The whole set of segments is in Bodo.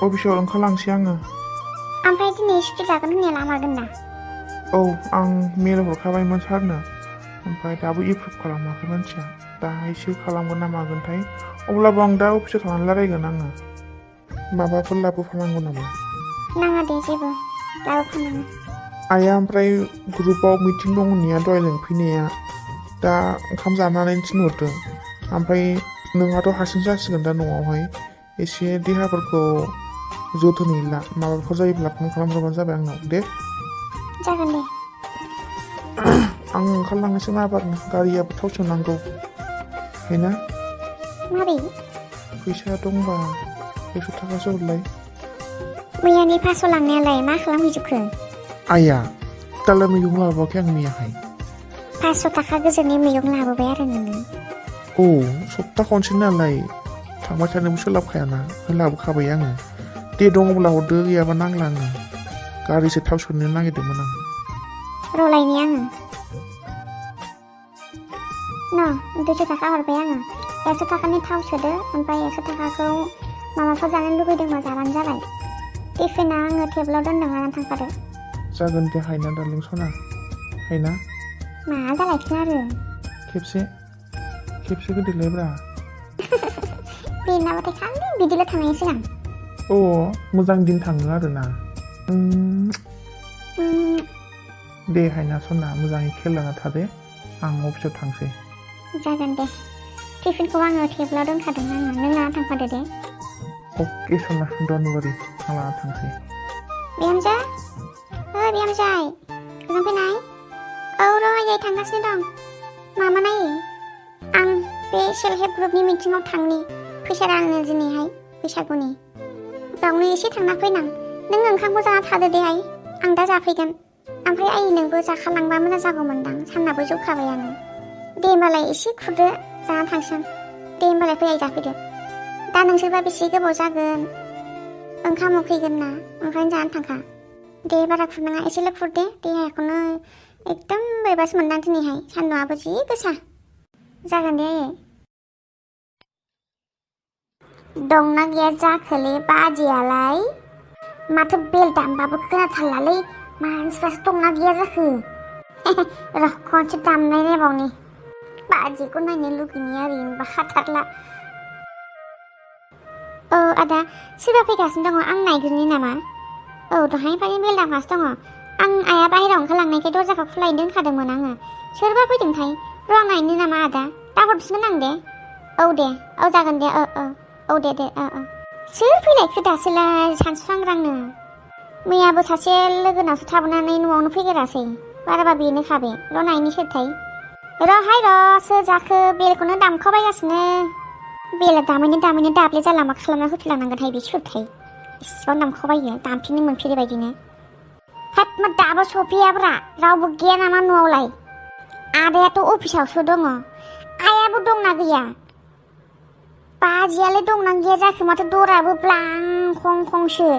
अफिसाव ओंखारलांसै आङो। ओमफ्राय दिनै सुटि लागोन होननाया लामारगोन दा? औ आं मेल हरखाबायमोन सारनो, ओमफ्राय दाबो एप्रुभ खालामाखै मानसिया। दाहायसो खालामगोन ना मागोनथाय। अब्लाबो आं दा अफिसाव थांनानै रायलायगोन आङो। माबाफोर लाबोफानांगौ नामा? नाङा दे जेबो लाबोफानाङा। आइया ओमफ्राय ग्रुपआव मिटिं दं होननाया दहाय लिंफैनाया दा ओंखाम जानानै थिनहरदों। ओमफ्राय नोंहाथ' हारसिं जासिगोन दा न'आवहाय। एसे देहाफोरखौ जोथोनै ला, माबाफोर जायोब्ला फन खालामहरबानो जाबाय आंनाव दे। जागोन दे। आं ओंखारलांनोसै माबारनो, गारियाबो थाव सोनांगौ बेना। मारै? फैसा दंबा 100 थाखासो हरलाय। मैयानि 500 लांनायालाय मा खालामहैजोबखो? आइया दालाय मैगं लाबोआखै आं मैयाहाय। 500 थाखा गोजोननि मैगं लाबोबाय आरो नोङो? औ सप्ता खनसे नालाय थांबाय थानोबो सोलाबखायाना, लाबोखाबाय आङो। दे दङब्ला हरदो, गैयाबा नांला आङो। गारिसो थाव सोनो नागिरदोंमोन आं। रलायनि आङो। 200 थाखा हरबाय आङो। 100 थाखानि थाव सोदो, ओमफ्राय 100 थाखाखौ माबाफोर जानो लुबैदोंबा जाबानो जाबाय। टिफिना आङो टेबोलाव दोनदों, लानानै थांखादो। जागोन दे हायना दार्लिं सना। हायना मा जालायखो आरो? खेबसे होदेरलायब्रा। बेनाबाथाय खालि बिदिल' थांनायसै आं। अ मोजां दिन थाङो आरोना। दे हायना सना, मोजाङै खेल लाना थादे। आं अफिसाव थांसै। जागोन दे। टिफिनखौ आङो टेबोलाव दोनखादों, आङो नों लाना थांफादो दे। अके सना, डन्ट वरी, आं लाना थांसै। बिहामजो, बिहामजोय, गोजोन फैनाय। औ र' आयै थांगासिनो दं। मामा नायो? आं बे सेल्फ हेल्प ग्रुपनि मिटिङाव थांनि। फैसा रानो दिनैहाय बैसागुनि। बावनो एसे थांना फैनां। नों ओंखामखौ जाना थादो दे आइ, आं दा जाफैगोन। ओमफ्राय आइ नोंबो जाखालांबा मोजां जागौमोनदां, साननाबो जौखाबाय आङो। दे होमबालाय एसे खुरदो, जाना थांसै आं। दे होमबालाय फै आइ जाफैदो। दा नोंसोरबा बेसे गोबाव जागोन ओंखाम उखैगोन ना, ओंखायनो जाना थांखा। दे बारा खुरनाङा, एसेल' खुरदे। देहाखौनो एकदम बोरैबासो मोनदां दिनैहाय, सान्दुंआबो जि गोसा। जागोन दे आयै। दंना गैया जाखोलै बाजैयालाय? माथो बेल दामबाबो खोनाथारलालै, मानसिफ्रासो दंना गैया जाखो? र' खनसे दामनाय नायबावनि। बाजैखौ नायनो लुगैनाया ओरैनोबा हाथारला। औ आदा, सोरबा फैगासिनो दङ, आं नायग्रोनि नामा? औ दहायनिफ्रायनो बेल दामगासिनो दङ। आं आइया बाहेरायाव ओंखारलांनायखाय दरजाखौ खुलायनो दोनखादोंमोन आङो। सोरबा फैदोंथाय? र' आं नायनो नामा आदा? दा हरफिनगोन आं दे। औ दे, औ जागोन दे, औ दे। सोर फैलायखो दासोलाय सानसुहांग्रांनो? मैयाबो सासे लोगोनावसो थाबोनानै न'आवनो फैगोरासै। बाराबा बेनोखा बे। र' नायनि सोरथाय? र' सोर जाखो? बेलखौनो दामखाबायगासिनो। बेला दामैनो दाब्ले जाला, मा खालामना होफैलांनांगोनहाय बे सोरथाय? इसिबां दामखाबायो, दामफिननो मोनफेरै बायदिनो। हाब मा दाबो सफैयाब्रा? रावबो गैया नामा न'आवलाय? आदायाथ' अफिसावसो दङ। आइयाबो दंना गैया? बाजैयालाय दंना गैया जाखो? माथो दराबो ब्लां खं खंसो।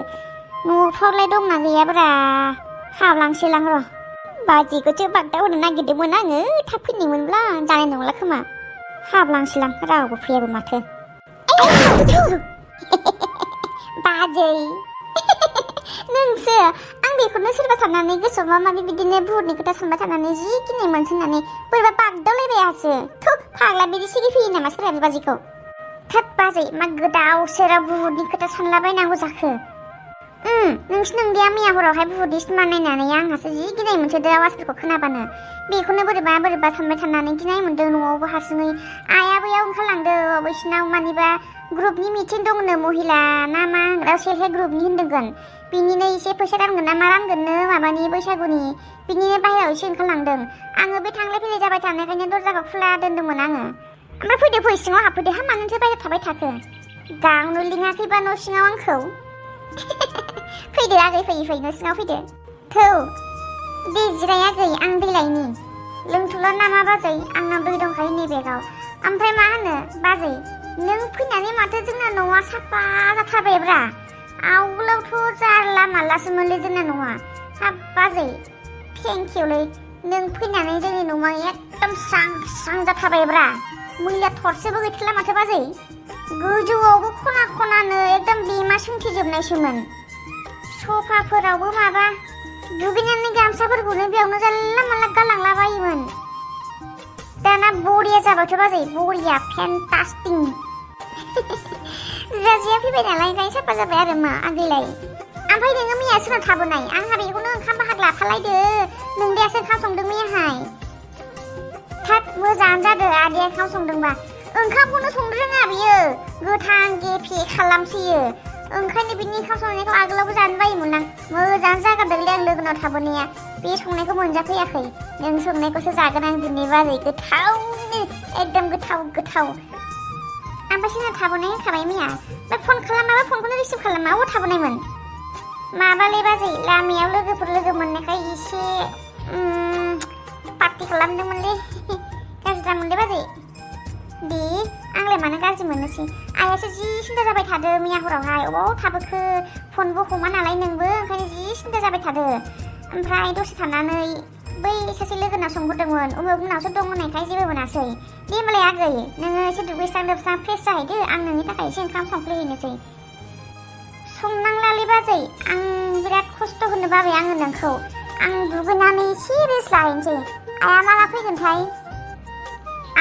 न'फ्रावलाय दंना गैयाब्रा? हाबलांसैलां र'। बाजैखौसो बागदाव होनो नागिरदोंमोन आङो, थाब फैनायमोनब्ला जानाय नंला खोमा। हाबलांसैलां, रावबो फैयाबो माथो। बाजै नोंसो? आं बेखौनो सोरबा साननानै गोसोआव माबा माबि बिदिनो बुहुतनि खोथा सानबाय थानानै जि गिनाय मोनसोननानै बोरैबा बागदावलायबाय आंहासो। थु फाग्ला, बिदि सिरि फैयो नामा सोरबा बाजैखौ? थाब बाजै, मा गोदाव सोराव बुहुतनि खोथा सानलाबायनांगौ जाखो? नोंसो नोंदिया मैया हरावहाय बुहुतनि सिनेमा नायनानै आंहासो जि गिनाय मोनसोदो आवाजफोरखौ खोनाबानो। बेखौनो बोरैबा सानबाय थानानै गिनाय मोनदों न'आवबो हारसिङै। आइया बैयाव ओंखारलांदों, बैसिनाव मानिबा ग्रुपनि मिटिं दंनो, महिला ना मा होनग्रा सेल्फ हेल्प ग्रुपनि होनदोंगोन। बिनिनो एसे फैसा रानगोन ना मा रानगोननो माबानि बैसागुनि, बिनिनो बाहेरायाव एसे ओंखारलांदों। आङो बे थांलाय फैलाय जाबाय थानायखायनो दरजाखौ खुला दोन्दोंमोन आङो। ओमफ्राय फै सिङाव हाबफैदो। हा मानोथो बाहेरायाव थाबाय थाखो? गावनो लिङाखैबा न' सिङाव आंखौ? फैदो आगै, फै न' सिङाव फैदो। थौ दे जिराय आगै, आं दै लायनि। लोंथ'ला नामा बाजै? आंनाव दै दंखायो नै बेगाव। ओमफ्राय मा होनो बाजै, नों फैनानै माथो जोंना न'आ साफा जाथारबायब्रा। आवगोलावथ' जारला मारलासोमोनलै जोंना न'आ। हाब बाजै थेंकिउलै, नों फैनानै जोंनि न'आ एकदम स्रां जाथारबायब्रा। मैला थरसेबो गैथारला माथो बाजै। गोजौआवबो खना खनानो एकदम बेमा सोंथेजोबनायसोमोन सफाफोरावबो माबा दुगैनानै गामसाफोरखौनो बेयावनो जानला मानला गालांलाबायोमोन दाना बरिया जाबायथ' बाजै बरिया फेन्टास्टिं जाजिया फैबाय नालाय ओंखायनो साफा जाबाय आरो मा आगैलाय ओमफ्राय नोङो मैया सोरनाव थाबोनाय आंहा बेखौनो ओंखाम बाहाग लाफालायदो नों दासो ओंखाम संदों मैयाहाय थाब मोजाङानो जादो आदैया ओंखाम संदोंबा ओंखामखौनो संनो रोङा बियो गोथां गेफे खालामसोयो ओंखायनो बिनि ओंखाम संनायखौ आगोलावबो जानो बायोमोन आं मोजाङानो जागारदोंलै आं लोगोनाव थाबोनाया बे संनायखौ मोनजाफैयाखै नों संनायखौसो जागोन आं दिनै बाजै गोथावनो एकदम गोथाव गोथाव ओमफ्राय सोरनाव थाबोनाय होनखाबाय मैया ओमफ्राय फन खालामाबा फनखौनो रिसिभ खालामा अबाव थाबोनायमोन माबालै बाजै लामायाव लोगोफोर लोगो मोननायखाय एसे पार्टि खालामदोंमोनलै गाज्रि दामोनलै बाजै दे आंलाय मानो गाज्रि मोननोसै आइयासो जि सिन्था जाबाय थादो मैया हरावहाय अबाव थाबोखो फनबो हमा नालाय नोंबो ओंखायनो जि सिन्था जाबाय थादो ओमफ्राय दसे थानानै बै सासे लोगोनाव सोंहरदोंमोन उमुक मोनावसो दं होननायखाय जेबो मोनासै दे होमबालाय आगै नोङो एसे दुगैस्रां लोबस्रां फ्रेस जाहैदो आं नोंनि थाखाय एसे ओंखाम संफ्लेहैनोसै संनांलालै बाजै आं बिराद खस्थ' होनो बाबाय आङो नोंखौ आं दुगैनानै एसे रेस्ट लाहैनोसै आइया माला फैगोनथाय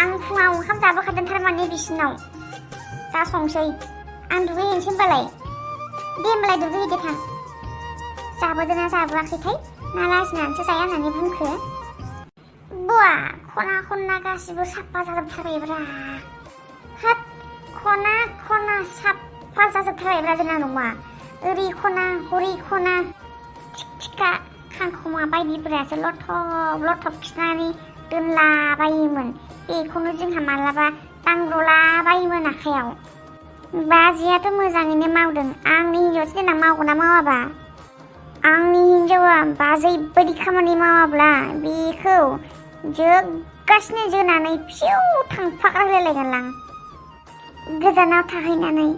आं फुङाव ओंखाम जाबोखादों थारमाने बिसिनाव दा संसै आं दुगैहैनोसै होमबालाय दे होमबालाय दुगैहैदो थां जाबोदोंना जाबोआखैथाय ना लाजिनानैसो जाया होननानै बुंखो बा खना खना गासिबो साफा जाजोबथारबायब्रा हाब खना खना साफा जाजोबथारबायब्रा जोंना नङा ओरै खना हरै खना थिखा खांखमा बायदिफोरासो लथब लथब खिनानै दोनलाबायोमोन बेखौनो जोंहा मालाबा दांग्रलाबायोमोन आखायाव बाजियाथ' मोजाङैनो मावदों आंनि हिन्जावसो देनां मावगोन ना मावाबा आंनि हिन्जावा बाजै बायदि खामानि मावाब्ला बेखौ जोगासिनो जोनानै फिउ थांफाग्रायलायगोनलां गोजानाव थाहैनानै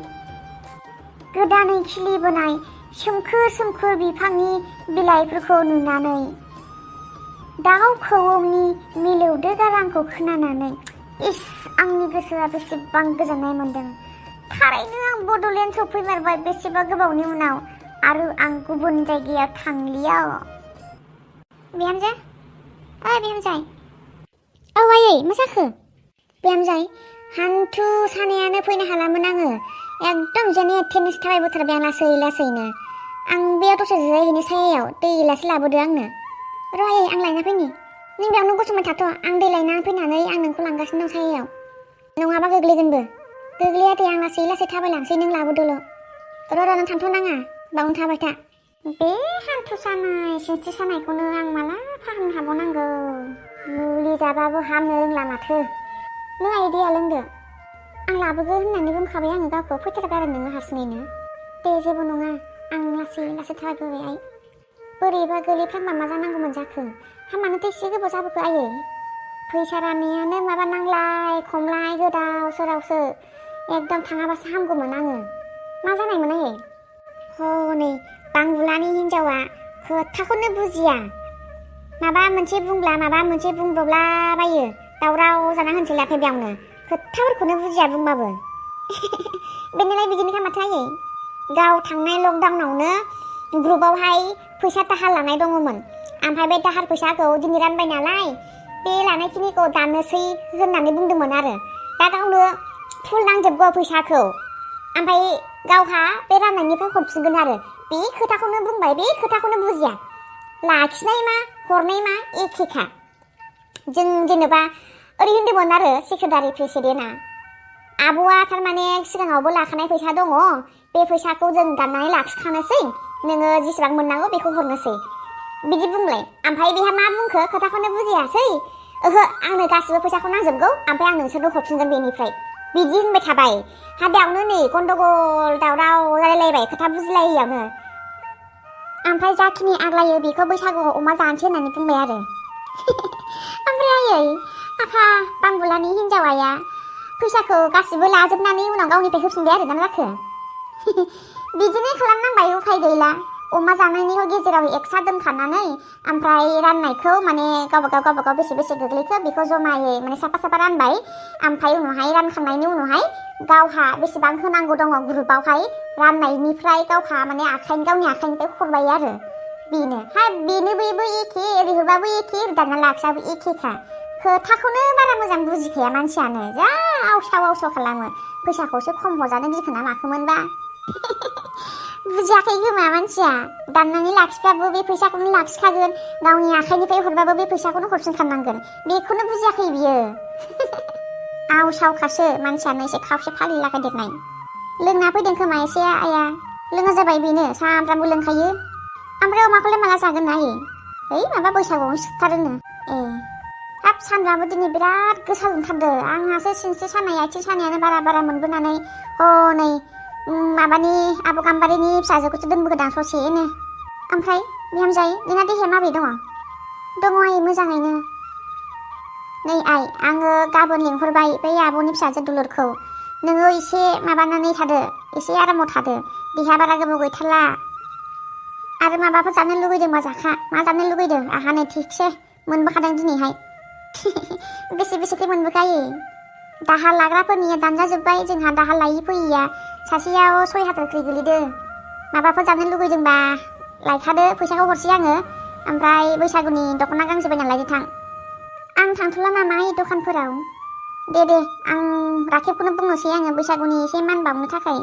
गोदानै खिलिबोनाय सोमखोर सोमखोर बिफांनि बिलाइफोरखौ नुनानै दाउ खौवौनि मिलौदो गारांखौ खोनानानै इस आंनि गोसोआ बेसेबां गोजोननाय मोन्दों थारैनो आं बड'लेण्ड सफैमारबाय बेसेबा गोबावनि उनाव आरो आं गुबुन जायगायाव थांलिया बिहामजो ओइ बिहामजाय औ आयै मा जाखो बिहामजाय हान्थु सानायानो फैनो हालामोन आङो एकदम जेने थेनेसो थाबायबोथारबाय आं लासै लासैनो आं बेयाव दसे जिरायहैनो सायायाव दै गिलासो लाबोदो आंनो र' आयै आं लायना फैनि नों बेयावनो गसंबाय थाथ' आं दै लायना फैनानै आं नोंखौ लांगासिनो दं सायायाव नङाबा गोग्लैगोनबो गोग्लैया दे आं लासै लासै थाबायलांसै नों लाबोदोल' र' नों थांथ'नाङा बावनो थाबाय था बे हान्थु सानाय सिनस्रि सानायखौनो आं माला फाहामनो हाबावनांगौ मुलि जाबाबो हामनो रोंला माथो नों आयै दैया लोंदो आं लाबोगोन होननानै बुंखाबाय आङो गावखौ फैथारगारो नोङो हारसिङैनो दे जेबो नङा आं लासै लासै थाबायबोबाय आइ बोरैबा गोलैफ्रांबा मा जानांगौमोन जाखो हामानोथ' एसे गोबाव जाबोखो आयै फैसा राननायानो माबा नांलाय खमलाय गोदाव सोरावसो एकदम थाङाबासो हामगौमोन आङो मा जानायमोन आयै हनै बांबुलानि हिन्जावा खोथाखौनो बुजिया माबा मोनसे बुंब्ला माबा मोनसे बुंब्रबलाबायो दावराव जाना होनसै लाफे बेयावनो खोथाफोरखौनो बुजिया बुंबाबो बेनिलाय बिदिनोखा माथो आयै गाव थांनाय लकडाउनावनो ग्रुपआवहाय फैसा दाहार लानाय दङमोन ओमफ्राय बे दाहार फैसाखौ दिनै रानबाय नालाय बे लानायखिनिखौ दाननोसै होननानै बुंदोंमोन आरो दा गावनो फुल नांजोबगौ फैसाखौ ओमफ्राय गावहा बे राननायनिफ्राय हरफिनगोन आरो बे खोथाखौनो बुंबाय बे खोथाखौनो बुजिया लाखिनाय मा हरनाय मा एखेखा जों जेनेबा ओरै होनदोंमोन आरो सेक्रेटारि प्रेसिडेन्टआ आब'आ थारमाने सिगाङावबो लाखानाय फैसा दङ बे फैसाखौ जों दाननानै लाखिखानोसै नोङो जेसेबां मोननांगौ बेखौ हरनोसै बिदि बुंलाय ओमफ्राय बेहा मा बुंखो खोथाखौनो बुजियासै ओहो आंनो गासिबो फैसाखौ नांजोबगौ ओमफ्राय आं नोंसोरनो हरफिनगोन बेनिफ्राय बिदि होनबाय थाबाय हा बेयावनो नै गन्दगल दावराव जालायलायबाय खोथा बुजिलायैयावनो ओमफ्राय जाखिनि आग्लायो बेखौ बैसागुआव अमा जानोसै होननानै बुंबाय आरो ओमफ्राय आयै आफा बांबुलानि हिन्जाव आइया फैसाखौ गासिबो लाजोबनानै उनाव गावनिफ्राय होफिनबाय आरो ना जाखो बिदिनो खालामनांबाय उफाय गैला अमा जानायनिखौ गेजेराव एक्सट्रा दोनखानानै ओमफ्राय राननायखौ माने गावबागाव बेसे गोग्लैखो बेखौ जमायै माने साफा रानबाय ओमफ्राय उनावहाय रानखांनायनि उनावहाय गावहा बेसेबां होनांगौ दङ ग्रुपावहाय राननायनिफ्राय गावहा माने गावनि आखाइनिफ्राय हरबाय आरो बेनो बेनो बेबो एखे ओरै हरबाबो एखे ओरै दाना लाखियाबो एखेखा खोथाखौनो बारा मोजां बुजिखाया मानसियानो जा आवसाव खालामो फैसाखौसो खम हरजानो गिखोना माखोमोनबा बुजियाखै खोमा मानसिया दाननानै लाखिबाबो बे फैसाखौनो लाखिखागोन गावनि आखाइनिफ्राय हरबाबो बे फैसाखौनो हरफिनखानांगोन बेखौनो बुजियाखै बियो आवसावखासो मानसियानो एसे खावसे फालि लागायदेरनाय लोंना फैदों खोमा एसे आया लोङा जाबाय बेनो सामफ्रामबो लोंखायो ओमफ्राय अमाखौलाय माला जागोन ना ओइ माबा बैसागुआवनो सुथारोनो हाब सानफ्रामबो दिनै बिराद गोसा दुंथारदो आंहासो सिनस्रि सानाय आथिं सानायानो बारा मोनबोनानै हनै माबानि आब' गाम्बारिनि फिसाजोखौसो दोनबोगोदां ससेनो ओमफ्राय बिहामजाय नोंना देहाया माबोरै दङ आइ मोजाङैनो नै आइ आङो गाबोन लिंहरबाय बै आब'नि फिसाजो दुलुरखौ नोङो एसे माबानानै थादो एसे आरामाव थादो देहा बारा गोबाव गैथारला आरो माबाफोर जानो लुगैदोंबा जाखा मा जानो लुगैदों आंहा नै थिगसे मोनबोखादों दिनैहाय बेसेथो मोनबोखायो दाहार लाग्राफोरनिया दानजाजोब्बाय जोंहा दाहार लायि फैयिया सासेयाव 6 हाजारख्रि गोलैदो माबाफोर जानो लुगैदोंबा लायखादो फैसाखौ हरसै आङो ओमफ्राय बैसागुनि दख'ना गांसे बायना लायदो थां आं थांथ'ला नामा दखानफोराव दे आं राखेबखौनो बुंनोसै आङो बैसागुनि एसे मान बावनो थाखाय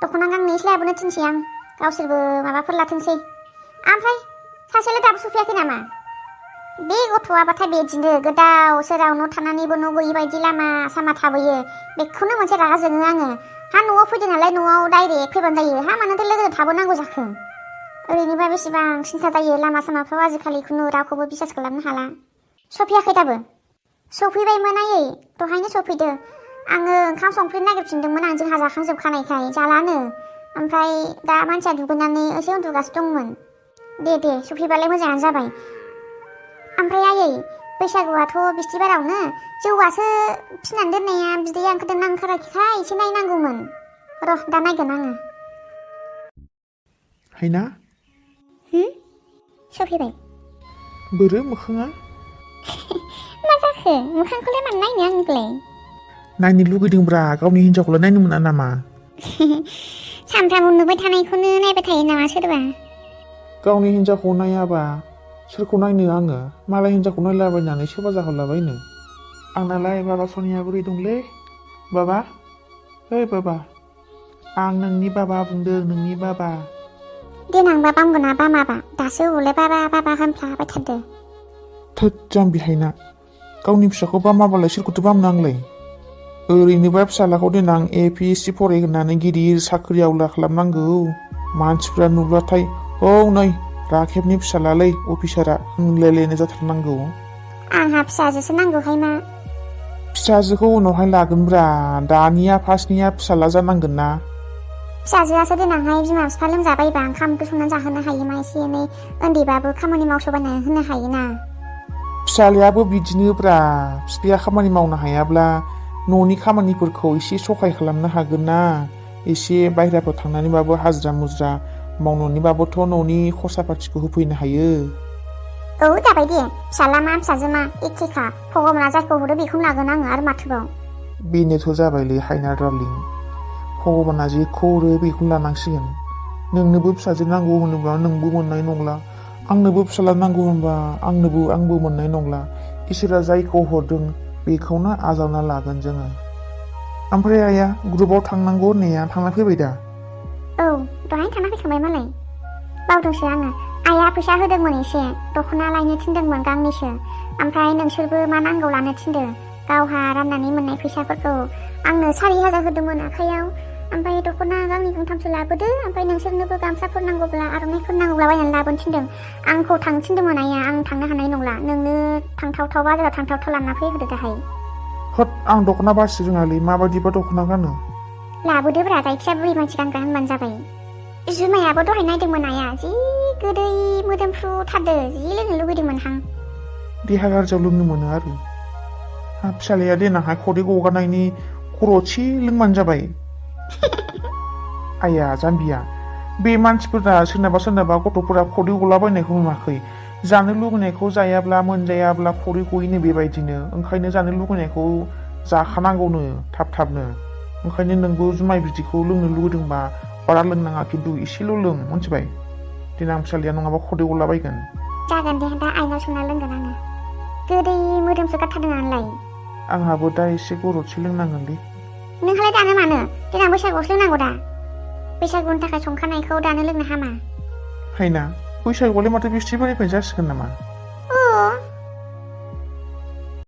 दख'ना गांनै एसे लाबोनो थिनसै आं गावसोरबो माबाफोर लाथोंसै ओमफ्राय सासेलाय दाबो सफैयाखै नामा बे गथ'आबाथाय बिदिनो गोदाव सोराव न' थानानैबो न' गैयि बायदि लामा सामा थाबोयो बेखौनो मोनसे रागा जोङो आङो हा न'आव फैदों नालाय न'आव डाइरेक्ट फैबानो जायो हा मानोथो लोगोजों थाबोनांगौ जाखो ओरैनोबा बेसेबां सिन्था जायो लामा सामाफ्राव आजिखालि खुनु रावखौबो बिसास खालामनो हाला सफैयाखै दाबो सफैबायमोन आयै दहायनो सफैदो आङो ओंखाम संख्रि नागिरफिनदोंमोन आं जोंहा जाखांजोबखानायखाय जालानो ओमफ्राय दा मानसिया दुगैनानै एसे उन्दुगासिनो दंमोन दे सफैबालाय मोजाङानो जाबाय ओमफ्राय आयै बैसागुआथ' बिस्थिबारावनो जौआसो फिनानै दोननाया बिदैया ओंखारदोंना ओंखाराखैखाय एसे नायनांगौमोन र' दा नायगोन आङो हायना सफैबाय बोरो मोखाङा मा जाखो मोखांखौलाय मानो नायनो आंनिखौलाय नायनो लुगैदोंब्रा गावनि हिन्जावखौलाय नायनो मोना नामा सानफ्रामबो नुबाय थानायखौनो नायबाय थायो नामा सोरबा गावनि हिन्जावखौ नायाबा सोरखौ नायनो आङो मालाय हिन्जावखौ नायलाबायनानै सोरबा जाहरलाबायनो आंनालाय बाबा सनिया बोरै दंलै बाबा ओइ बाबा आं नोंनि बाबा बुंदों नोंनि बाबा देनांबा बामगोना बामाबा दासो हले बाबा होनफ्लाबाय थादो थोद जाम्बिहायना गावनि फिसाखौ बामाबालाय सोरखौथो बामनो आंलाय ओरैनोबा फिसालाखौ देनां APSC फरायहोनानै गिदिर साख्रि आवला खालामनांगौ मानसिफ्रा नुब्लाथाय नै राखेबनि फिसालालै अफिसारा होनलायलायनाय जाथारनांगौ आंहा फिसाजोसो नांगौहाय मा फिसाजोखौ उनावहाय लागोनब्रा दानिया फार्स्टनिया फिसाला जानांगोन ना फिसाजोआसो देनांहाय बिमा बिफा लोमजाबायबा ओंखाम ओंख्रि संनानै जाहोनो हायो मा एसे एनै उन्दैबाबो खामानि मावस'बायनानै होनो हायोना फिसालायाबो बिदिनोब्रा बिफाया खामानि मावनो हायाब्ला न'नि खामानिफोरखौ एसे सहाय खालामनो हागोन ना एसे बायह्राफ्राव थांनानैबाबो हाजिरा मुजिरा मावनानैबाबोथ' न'नि खरसा पातिखौ होफैनो हायो औ जाबाय दे फिसाला मा फिसाजो मा एखेखा भगबाना जायखौ हरो बेखौनो लागोन आङो आरो माथोबाव बेनोथ' जाबायलै हायना डार्लिं भगबाना जेखौ हरो बेखौनो लानांसिगोन नोंनोबो फिसाजो नांगौ होनोब्ला नोंबो मोननाय नंला आंनोबो फिसाला नांगौ होनबा आंबो मोननाय नंला इसोरा जायखौ हरदों बेखौनो आजावना लागोन जोङो ओमफ्राय आइया ग्रुपआव थांनांगौ होननाया थांना फैबाय दा औ दहायनो थांना फैखांबाय मालाय बावदोंसो आङो आइया फैसा होदोंमोन एसे दख'ना लायनो थिनदोंमोन गांनैसो ओमफ्राय नोंसोरबो मा नांगौ लानो थिनदों गावहा राननानै मोननाय फैसाफोरखौ आंनो 4,000 होदोंमोन आखाइयाव ओमफ्राय दख'ना गांनै गांथामसो लाबोदो ओमफ्राय नोंसोरनोबो गामसाफोर नांगौब्ला आर'नाइफोर नांगौब्ला बायनानै लाबोनो थिनदों आंखौ थांनो थिनदोंमोन आइया आं थांनो हानाय नंला नोंनो थांथावथाव बाजाराव थांथावथाव लाना फैहोदो दाहाय हद आं दख'ना बासि रोङालै माबायदिबा दख'ना गानो लाबोदोब्रा जायखिया बुरै मानसि गानग्रा होनबानो जाबाय जुमायाबो दहाय नायदोंमोन आइया जि गोदै मोदोमफ्रु थारदो जि लोंनो लुगैदोंमोन हां देहा गाज्रियाव लोंनो मोनो आरो फिसालाया देनांहाय खदै गगारनायनि खर'थि लोंबानो जाबाय आइया जाम्बिया बे मानसिफोरा सोरनाबा गथ'फोरा खदै गलाबायनायखौ नुवाखै जानो लुगैनायखौ जायाब्ला मोनजायाब्ला खदै गयोनो बेबायदिनो ओंखायनो जानो लुगैनायखौ जाखानांगौनो थाबनो ओंखायनो नोंबो जुमाय बिदैखौ लोंनो लुगैदोंबा बारा लोंनाङा खिन्थु एसेल' लों मिथिबाय देनां फिसालिया नङाबा खदै गलाबायगोन जागोन दे दा आइनाव सोंना लोंगोन आङो गोदै मोदोमसो गारथारदों आंलाय आंहाबो दा एसे गरदसे लोंनांगोनलै नोंहालाय दानो मानो देनां बैसागुआवसो लोंनांगौ दा बैसागुनि थाखाय संखानायखौ दानो लोंनो हामा हायना बैसागुआवलाय माथो बिस्थिबारनिफ्राय जासिगोन नामा